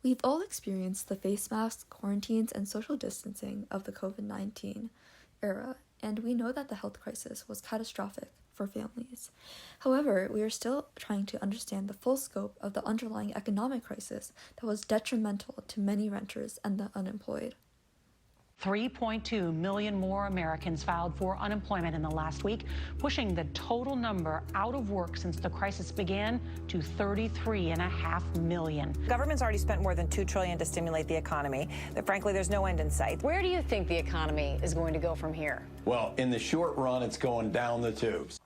We've all experienced the face masks, quarantines, and social distancing of the COVID-19 era, and we know that the health crisis was catastrophic for families. However, we are still trying to understand the full scope of the underlying economic crisis that was detrimental to many renters and the unemployed. 3.2 million more Americans filed for unemployment in the last week, pushing the total number out of work since the crisis began to 33.5 million. The government's already spent more than $2 trillion to stimulate the economy, but frankly, there's no end in sight. Where do you think the economy is going to go from here? Well, in the short run, it's going down the tubes.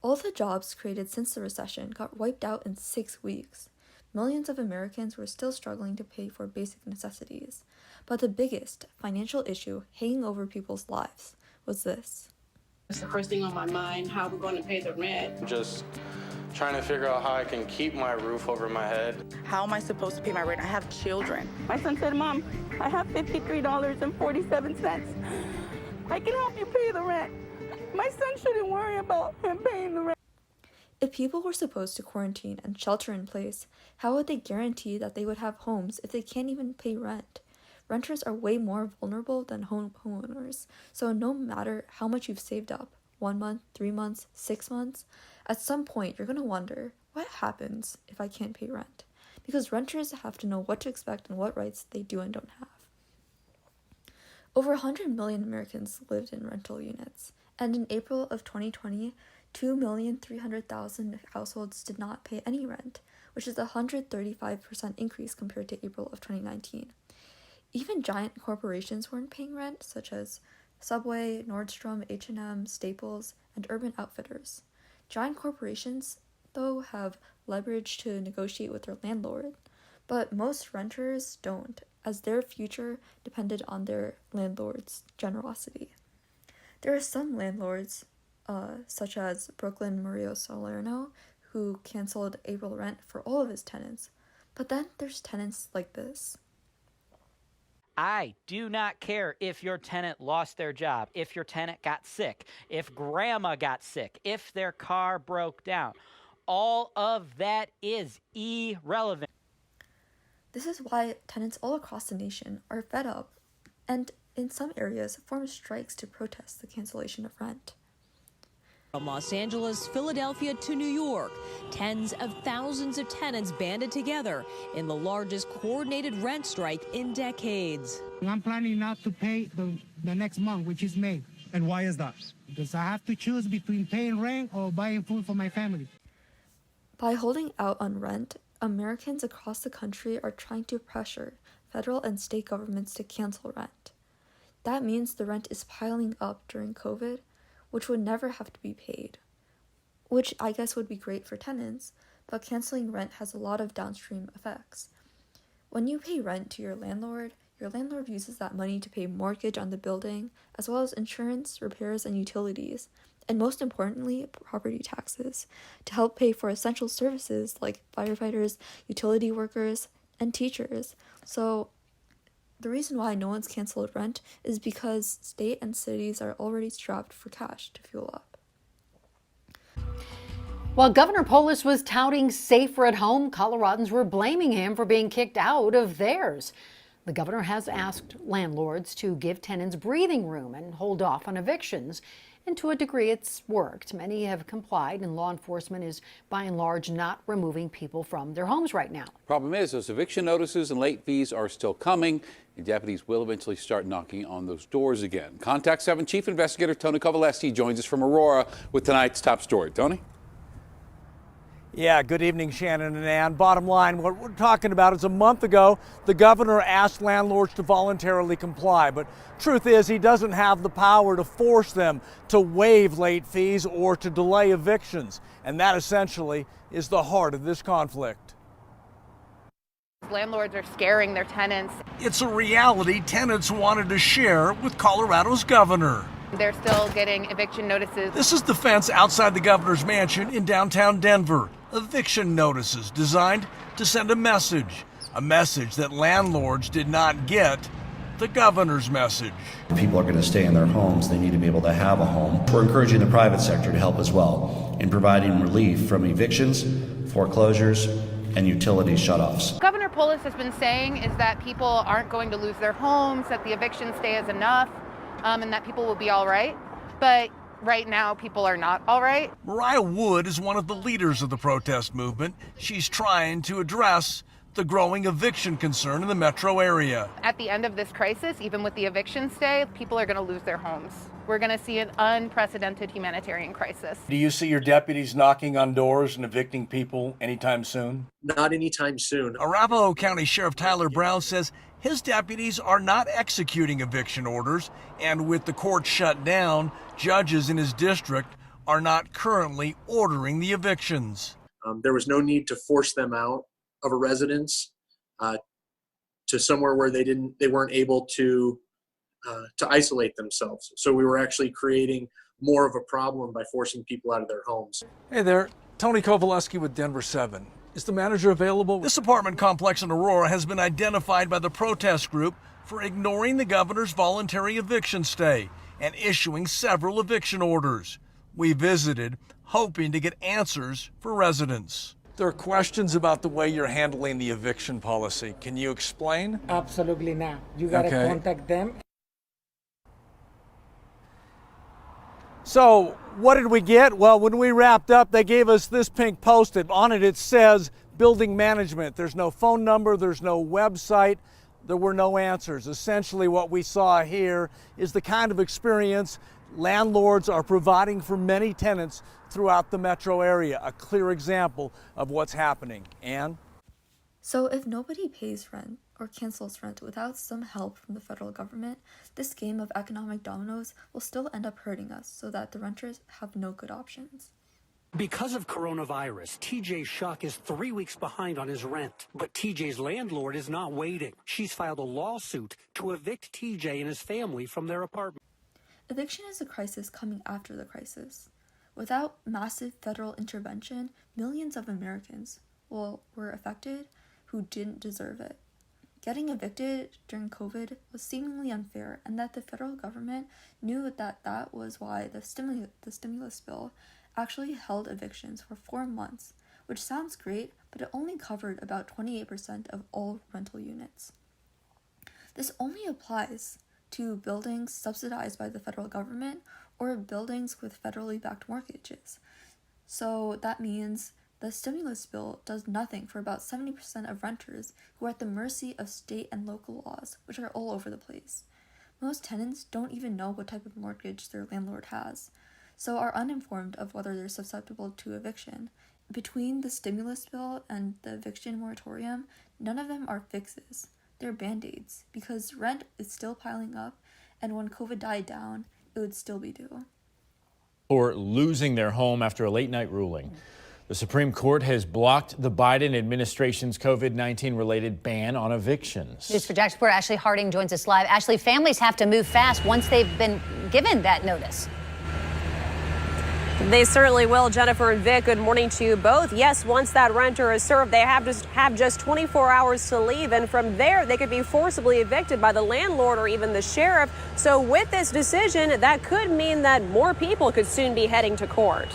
All the jobs created since the recession got wiped out in 6 weeks. Millions of Americans were still struggling to pay for basic necessities. But the biggest financial issue hanging over people's lives was this. It's the first thing on my mind, how we're going to pay the rent. Just trying to figure out how I can keep my roof over my head. How am I supposed to pay my rent? I have children. My son said, Mom, I have $53.47. I can help you pay the rent. My son shouldn't worry about him paying the rent. If people were supposed to quarantine and shelter in place, how would they guarantee that they would have homes if they can't even pay rent? Renters are way more vulnerable than homeowners, so no matter how much you've saved up, 1 month, 3 months, 6 months, at some point you're going to wonder, what happens if I can't pay rent? Because renters have to know what to expect and what rights they do and don't have. Over 100 million Americans lived in rental units, and in April of 2020, 2,300,000 households did not pay any rent, which is a 135% increase compared to April of 2019. Even giant corporations weren't paying rent, such as Subway, Nordstrom, H&M, Staples, and Urban Outfitters. Giant corporations, though, have leverage to negotiate with their landlord, but most renters don't, as their future depended on their landlord's generosity. There are some landlords, such as Brooklyn Mario Salerno, who canceled April rent for all of his tenants, but then there's tenants like this. I do not care if your tenant lost their job, if your tenant got sick, if grandma got sick, if their car broke down. All of that is irrelevant. This is why tenants all across the nation are fed up and, in some areas, form strikes to protest the cancellation of rent. From Los Angeles, Philadelphia to New York, tens of thousands of tenants banded together in the largest coordinated rent strike in decades. I'm planning not to pay the next month, which is May. And why is that? Because I have to choose between paying rent or buying food for my family. By holding out on rent, Americans across the country are trying to pressure federal and state governments to cancel rent. That means the rent is piling up during COVID, which would never have to be paid, which I guess would be great for tenants, but canceling rent has a lot of downstream effects. When you pay rent to your landlord uses that money to pay mortgage on the building, as well as insurance, repairs, and utilities, and most importantly, property taxes, to help pay for essential services like firefighters, utility workers, and teachers. So the reason why no one's canceled rent is because state and cities are already strapped for cash to fuel up. While Governor Polis was touting safer at home, Coloradans were blaming him for being kicked out of theirs. The governor has asked landlords to give tenants breathing room and hold off on evictions. And to a degree, it's worked. Many have complied, and law enforcement is, by and large, not removing people from their homes right now. Problem is, those eviction notices and late fees are still coming, and deputies will eventually start knocking on those doors again. Contact 7 Chief Investigator Tony Kovaleski joins us from Aurora with tonight's top story. Tony? Yeah, good evening, Shannon and Ann. Bottom line, what we're talking about is a month ago, the governor asked landlords to voluntarily comply. But truth is, he doesn't have the power to force them to waive late fees or to delay evictions. And that essentially is the heart of this conflict. Landlords are scaring their tenants. It's a reality tenants wanted to share with Colorado's governor. They're still getting eviction notices. This is the fence outside the governor's mansion in downtown Denver. Eviction notices designed to send a message that landlords did not get, the governor's message. If people are going to stay in their homes, they need to be able to have a home. We're encouraging the private sector to help as well in providing relief from evictions, foreclosures, and utility shutoffs. Governor Polis has been saying is that people aren't going to lose their homes, that the eviction stay is enough, and that people will be all right. But right now, people are not all right. Mariah Wood is one of the leaders of the protest movement. She's trying to address the growing eviction concern in the metro area. At the end of this crisis, even with the eviction stay, people are going to lose their homes. We're going to see an unprecedented humanitarian crisis. Do you see your deputies knocking on doors and evicting people anytime soon? Not anytime soon. Arapahoe County Sheriff Tyler Brown says his deputies are not executing eviction orders, and with the court shut down, judges in his district are not currently ordering the evictions. There was no need to force them out of a residence to somewhere where they weren't able to isolate themselves. So we were actually creating more of a problem by forcing people out of their homes. Hey there, Tony Kovaleski with Denver 7. Is the manager available? This apartment complex in Aurora has been identified by the protest group for ignoring the governor's voluntary eviction stay and issuing several eviction orders. We visited, hoping to get answers for residents. There are questions about the way you're handling the eviction policy. Can you explain? Absolutely not. You got to contact them. So what did we get? Well, when we wrapped up, they gave us this pink Post-it. On it, it says building management. There's no phone number, there's no website, there were no answers. Essentially what we saw here is the kind of experience landlords are providing for many tenants throughout the metro area. A clear example of what's happening. Ann? So if nobody pays rent or cancels rent without some help from the federal government, this game of economic dominoes will still end up hurting us so that the renters have no good options. Because of coronavirus, TJ Shuck is 3 weeks behind on his rent. But TJ's landlord is not waiting. She's filed a lawsuit to evict TJ and his family from their apartment. Eviction is a crisis coming after the crisis. Without massive federal intervention, millions of Americans were affected who didn't deserve it. Getting evicted during COVID was seemingly unfair, and that the federal government knew that was why the stimulus bill actually held evictions for 4 months, which sounds great, but it only covered about 28% of all rental units. This only applies to buildings subsidized by the federal government or buildings with federally backed mortgages. So that means the stimulus bill does nothing for about 70% of renters who are at the mercy of state and local laws, which are all over the place. Most tenants don't even know what type of mortgage their landlord has, so are uninformed of whether they're susceptible to eviction. Between the stimulus bill and the eviction moratorium, none of them are fixes. They're band-aids, because rent is still piling up, and when COVID died down, it would still be due. Or losing their home after a late-night ruling. The Supreme Court has blocked the Biden administration's COVID-19 related ban on evictions. News 4 Jax reporter Ashley Harding joins us live. Ashley, families have to move fast once they've been given that notice. They certainly will. Jennifer and Vic, good morning to you both. Yes, once that renter is served, they have just 24 hours to leave, and from there they could be forcibly evicted by the landlord or even the sheriff. So with this decision, that could mean that more people could soon be heading to court.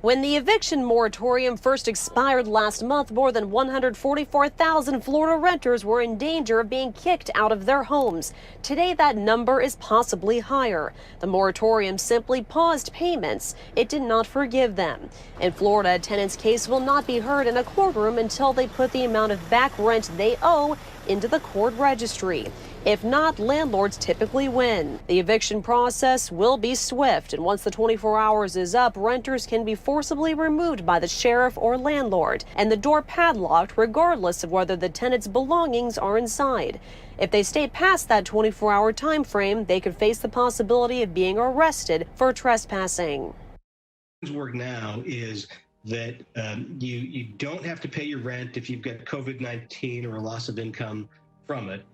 When the eviction moratorium first expired last month, more than 144,000 Florida renters were in danger of being kicked out of their homes. Today, that number is possibly higher. The moratorium simply paused payments. It did not forgive them. In Florida, a tenant's case will not be heard in a courtroom until they put the amount of back rent they owe into the court registry. If not, landlords typically win. The eviction process will be swift, and once the 24 hours is up, renters can be forcibly removed by the sheriff or landlord, and the door padlocked regardless of whether the tenant's belongings are inside. If they stay past that 24-hour time frame, they could face the possibility of being arrested for trespassing. Work now is that you don't have to pay your rent if you've got COVID-19 or a loss of income from it.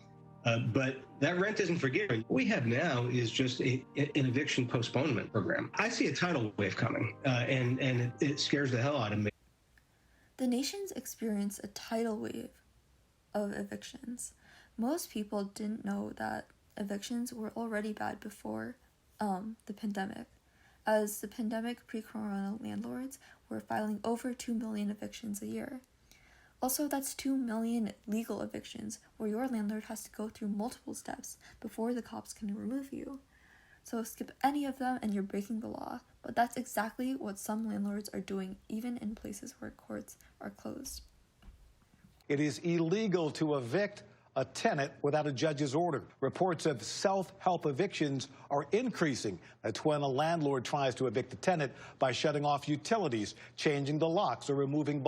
But that rent isn't forgiven. What we have now is just an eviction postponement program. I see a tidal wave coming, and it scares the hell out of me. The nation's experienced a tidal wave of evictions. Most people didn't know that evictions were already bad before the pandemic, as the pandemic pre-corona landlords were filing over 2 million evictions a year. Also, that's 2 million legal evictions where your landlord has to go through multiple steps before the cops can remove you. So skip any of them and you're breaking the law. But that's exactly what some landlords are doing, even in places where courts are closed. It is illegal to evict a tenant without a judge's order. Reports of self-help evictions are increasing. That's when a landlord tries to evict a tenant by shutting off utilities, changing the locks, or removing.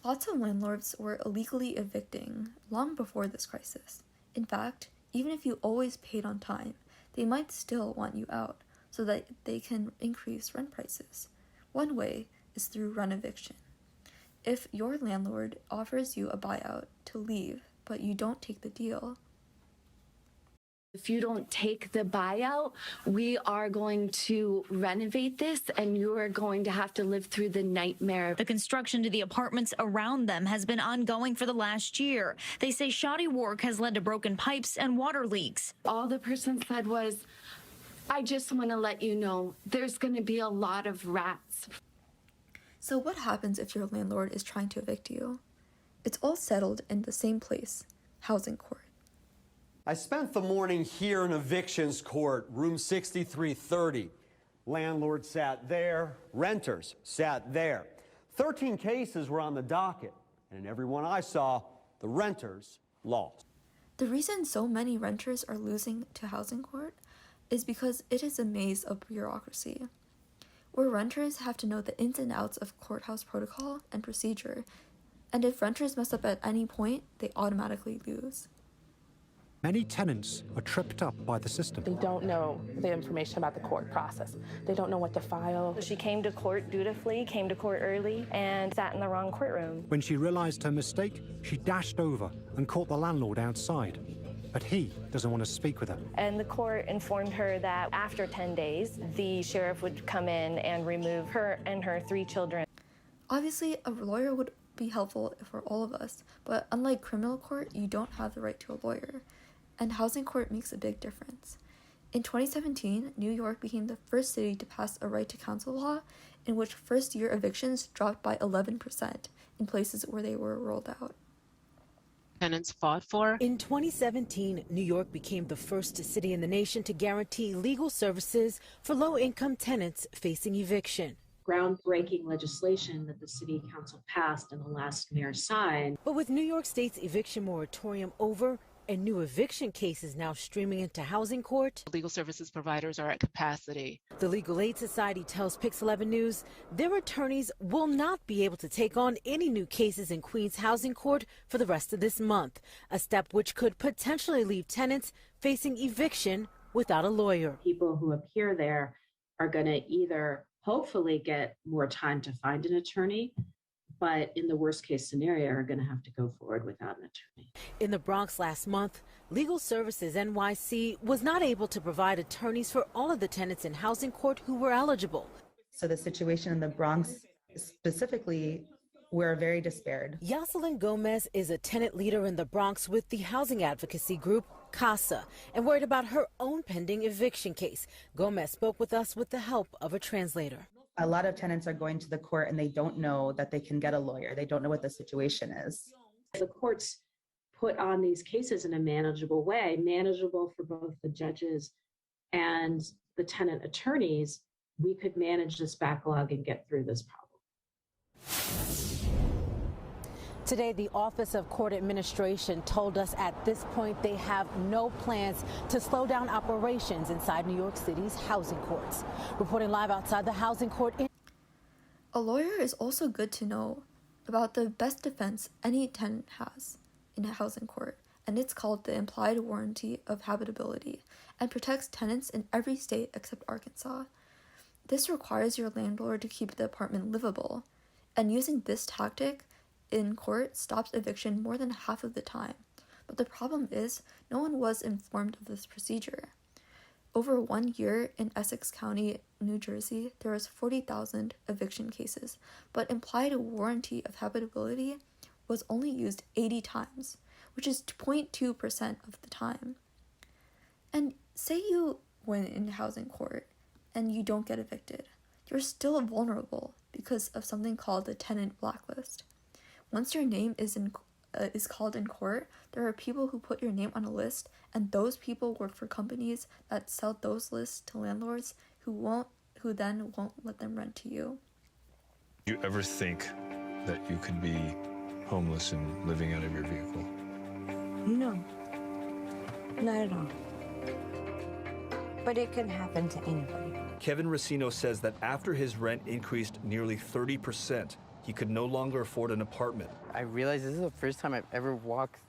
Lots of landlords were illegally evicting long before this crisis. In fact, even if you always paid on time, they might still want you out so that they can increase rent prices. One way is through rent eviction. If your landlord offers you a buyout to leave, but you don't take the deal, if you don't take the buyout, we are going to renovate this and you are going to have to live through the nightmare. The construction to the apartments around them has been ongoing for the last year. They say shoddy work has led to broken pipes and water leaks. All the person said was, I just want to let you know there's going to be a lot of rats. So what happens if your landlord is trying to evict you? It's all settled in the same place, housing court. I spent the morning here in evictions court, room 6330. Landlords sat there, renters sat there. 13 cases were on the docket, and in every one I saw, the renters lost. The reason so many renters are losing to housing court is because it is a maze of bureaucracy, where renters have to know the ins and outs of courthouse protocol and procedure, and if renters mess up at any point, they automatically lose. Many tenants are tripped up by the system. They don't know the information about the court process. They don't know what to file. She came to court dutifully, came to court early, and sat in the wrong courtroom. When she realized her mistake, she dashed over and caught the landlord outside. But he doesn't want to speak with her. And the court informed her that after 10 days, the sheriff would come in and remove her and her 3 children. Obviously, a lawyer would be helpful for all of us, but unlike criminal court, you don't have the right to a lawyer. And housing court makes a big difference. In 2017, New York became the first city to pass a right to counsel law in which first-year evictions dropped by 11% in places where they were rolled out. Tenants fought for. In 2017, New York became the first city in the nation to guarantee legal services for low-income tenants facing eviction. Groundbreaking legislation that the city council passed and the last mayor signed. But with New York State's eviction moratorium over, and new eviction cases now streaming into housing court, Legal services providers are at capacity. The Legal Aid Society tells Pix 11 News their attorneys will not be able to take on any new cases in Queens Housing Court for the rest of this month, a step which could potentially leave tenants facing eviction without a lawyer. People who appear there are going to either hopefully get more time to find an attorney, but in the worst case scenario are going to have to go forward without an attorney. In the Bronx last month, Legal Services NYC was not able to provide attorneys for all of the tenants in housing court who were eligible. So the situation in the Bronx specifically, we're very despaired. Yoselyn Gomez is a tenant leader in the Bronx with the housing advocacy group CASA and worried about her own pending eviction case. Gomez spoke with us with the help of a translator. A lot of tenants are going to the court and they don't know that they can get a lawyer. They don't know what the situation is. The courts put on these cases in a manageable way, manageable for both the judges and the tenant attorneys. We could manage this backlog and get through this problem. Today, the Office of Court Administration told us at this point they have no plans to slow down operations inside New York City's housing courts. Reporting live outside the housing court. A lawyer is also good to know about the best defense any tenant has in a housing court, and it's called the implied warranty of habitability and protects tenants in every state except Arkansas. This requires your landlord to keep the apartment livable, and using this tactic in court stops eviction more than half of the time. But the problem is, no one was informed of this procedure. Over 1 year in Essex County, New Jersey, there was 40,000 eviction cases, but implied warranty of habitability was only used 80 times, which is 0.2% of the time. And say you win in housing court and you don't get evicted, you're still vulnerable because of something called the tenant blacklist, Once your name is called in court, there are people who put your name on a list, and those people work for companies that sell those lists to landlords who then won't let them rent to you. Do you ever think that you could be homeless and living out of your vehicle? No, not at all. But it can happen to anybody. Kevin Racino says that after his rent increased nearly 30%, he could no longer afford an apartment. I realize this is the first time I've ever walked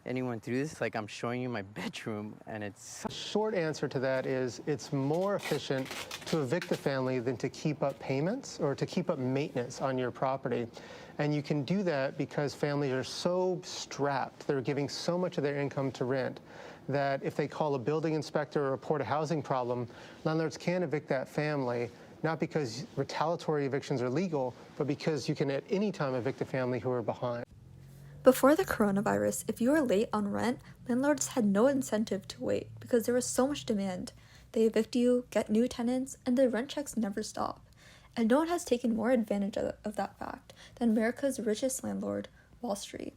anyone through this. Like, I'm showing you my bedroom, and it's... Short answer to that is it's more efficient to evict the family than to keep up payments or to keep up maintenance on your property. And you can do that because families are so strapped. They're giving so much of their income to rent that if they call a building inspector or report a housing problem, landlords can evict that family, not because retaliatory evictions are legal, but because you can at any time evict a family who are behind. Before the coronavirus, if you were late on rent, landlords had no incentive to wait because there was so much demand. They evict you, get new tenants, and the rent checks never stop. And no one has taken more advantage of that fact than America's richest landlord, Wall Street.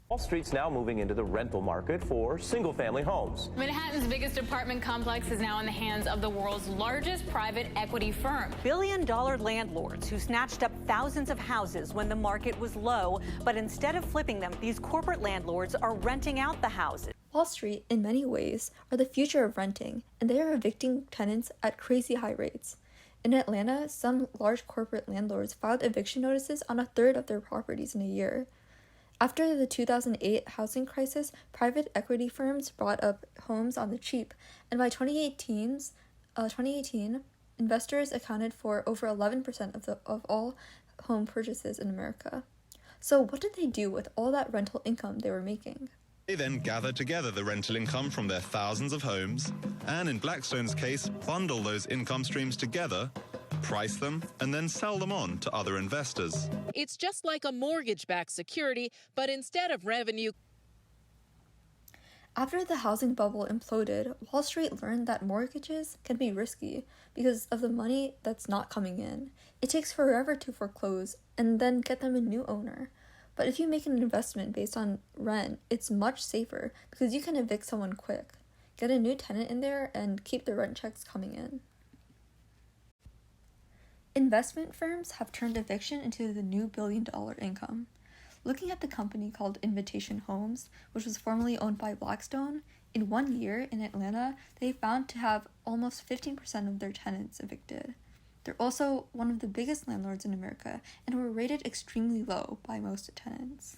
Wall Street's now moving into the rental market for single-family homes. Manhattan's biggest apartment complex is now in the hands of the world's largest private equity firm. Billion-dollar landlords who snatched up thousands of houses when the market was low, but instead of flipping them, these corporate landlords are renting out the houses. Wall Street, in many ways, are the future of renting, and they are evicting tenants at crazy high rates. In Atlanta, some large corporate landlords filed eviction notices on a third of their properties in a year. After the 2008 housing crisis, private equity firms bought up homes on the cheap, and by 2018, investors accounted for over 11% of all home purchases in America. So what did they do with all that rental income they were making? They then gather together the rental income from their thousands of homes, and in Blackstone's case, bundle those income streams together, price them, and then sell them on to other investors. It's just like a mortgage-backed security, but instead of revenue. After the housing bubble imploded, Wall Street learned that mortgages can be risky because of the money that's not coming in. It takes forever to foreclose and then get them a new owner. But if you make an investment based on rent, it's much safer because you can evict someone quick, get a new tenant in there, and keep the rent checks coming in. Investment firms have turned eviction into the new billion-dollar income. Looking at the company called Invitation Homes, which was formerly owned by Blackstone, in 1 year in Atlanta, they found to have almost 15% of their tenants evicted. They're also one of the biggest landlords in America and were rated extremely low by most tenants.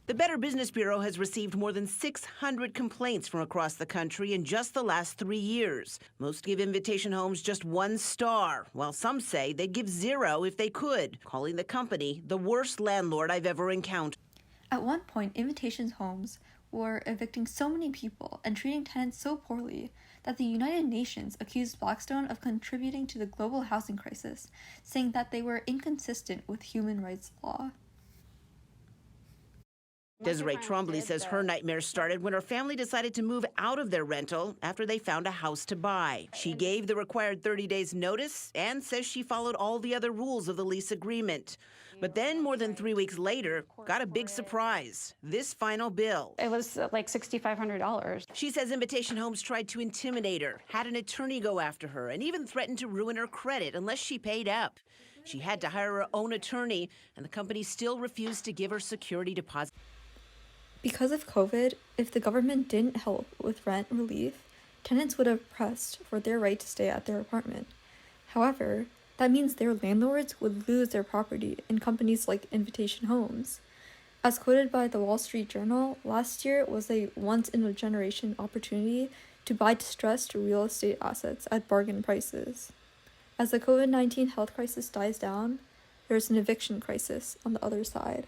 The Better Business Bureau has received more than 600 complaints from across the country in just the last 3 years. Most give Invitation Homes just 1 star, while some say they'd give 0 if they could, calling the company the worst landlord I've ever encountered. At one point, Invitation Homes were evicting so many people and treating tenants so poorly that the United Nations accused Blackstone of contributing to the global housing crisis, saying that they were inconsistent with human rights law. Desiree Trombley says her nightmare started when her family decided to move out of their rental after they found a house to buy. She gave the required 30 days notice and says she followed all the other rules of the lease agreement. But then, more than 3 weeks later, got a big surprise: this final bill. It was like $6,500. She says Invitation Homes tried to intimidate her, had an attorney go after her, and even threatened to ruin her credit unless she paid up. She had to hire her own attorney, and the company still refused to give her security deposit. Because of COVID, if the government didn't help with rent relief, tenants would have pressed for their right to stay at their apartment. However, that means their landlords would lose their property in companies like Invitation Homes. As quoted by the Wall Street Journal, last year was a once-in-a-generation opportunity to buy distressed real estate assets at bargain prices. As the COVID-19 health crisis dies down, there's an eviction crisis on the other side.